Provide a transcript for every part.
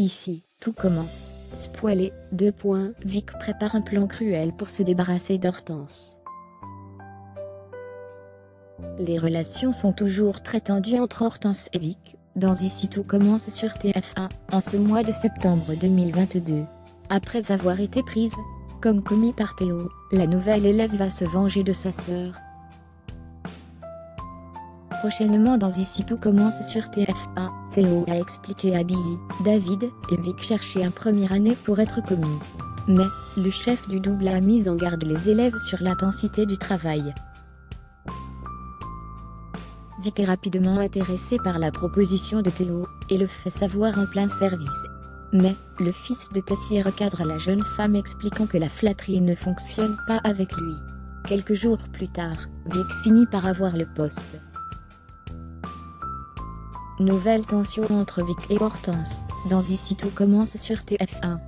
Ici, tout commence. Spoilé, Vic prépare un plan cruel pour se débarrasser d'Hortense. Les relations sont toujours très tendues entre Hortense et Vic, dans Ici tout commence sur TF1, en ce mois de septembre 2022. Après avoir été prise, comme commis par Théo, la nouvelle élève va se venger de sa sœur. Prochainement dans Ici tout commence sur TF1, Théo a expliqué à Billy, David et Vic chercher un première année pour être commis. Mais, le chef du double a mis en garde les élèves sur l'intensité du travail. Vic est rapidement intéressé par la proposition de Théo, et le fait savoir en plein service. Mais, le fils de Tessier recadre la jeune femme expliquant que la flatterie ne fonctionne pas avec lui. Quelques jours plus tard, Vic finit par avoir le poste. Nouvelle tension entre Vic et Hortense, dans Ici tout commence sur TF1.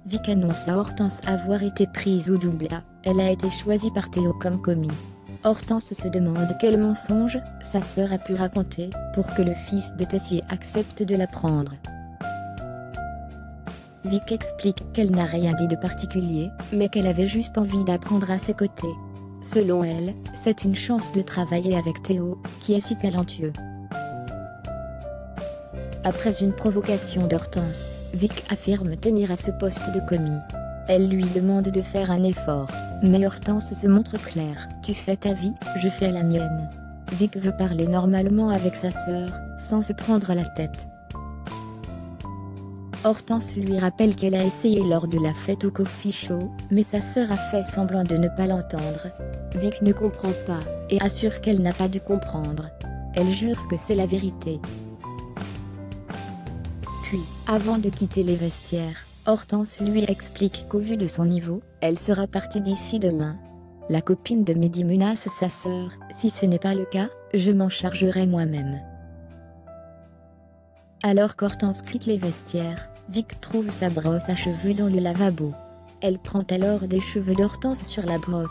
Vic annonce à Hortense avoir été prise au double A, elle a été choisie par Théo comme commis. Hortense se demande quel mensonge sa sœur a pu raconter pour que le fils de Tessier accepte de la prendre. Vic explique qu'elle n'a rien dit de particulier, mais qu'elle avait juste envie d'apprendre à ses côtés. Selon elle, c'est une chance de travailler avec Théo, qui est si talentueux. Après une provocation d'Hortense, Vic affirme tenir à ce poste de commis. Elle lui demande de faire un effort, mais Hortense se montre claire. Tu fais ta vie, je fais la mienne. Vic veut parler normalement avec sa sœur, sans se prendre la tête. Hortense lui rappelle qu'elle a essayé lors de la fête au coffee show, mais sa sœur a fait semblant de ne pas l'entendre. Vic ne comprend pas, et assure qu'elle n'a pas dû comprendre. Elle jure que c'est la vérité. Puis, avant de quitter les vestiaires, Hortense lui explique qu'au vu de son niveau, elle sera partie d'ici demain. La copine de Mehdi menace sa sœur, si ce n'est pas le cas, je m'en chargerai moi-même. Alors qu'Hortense quitte les vestiaires, Vic trouve sa brosse à cheveux dans le lavabo. Elle prend alors des cheveux d'Hortense sur la brosse.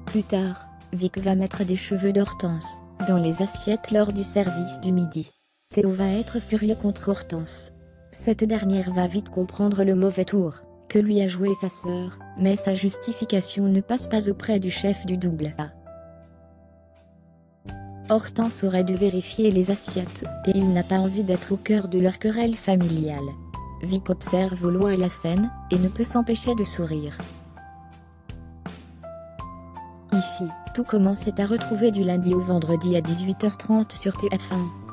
Plus tard, Vic va mettre des cheveux d'Hortense dans les assiettes lors du service du midi. Théo va être furieux contre Hortense. Cette dernière va vite comprendre le mauvais tour que lui a joué sa sœur, mais sa justification ne passe pas auprès du chef du double A. Hortense aurait dû vérifier les assiettes, et il n'a pas envie d'être au cœur de leur querelle familiale. Vic observe au loin la scène, et ne peut s'empêcher de sourire. Ici, tout commence à retrouver du lundi au vendredi à 18h30 sur TF1.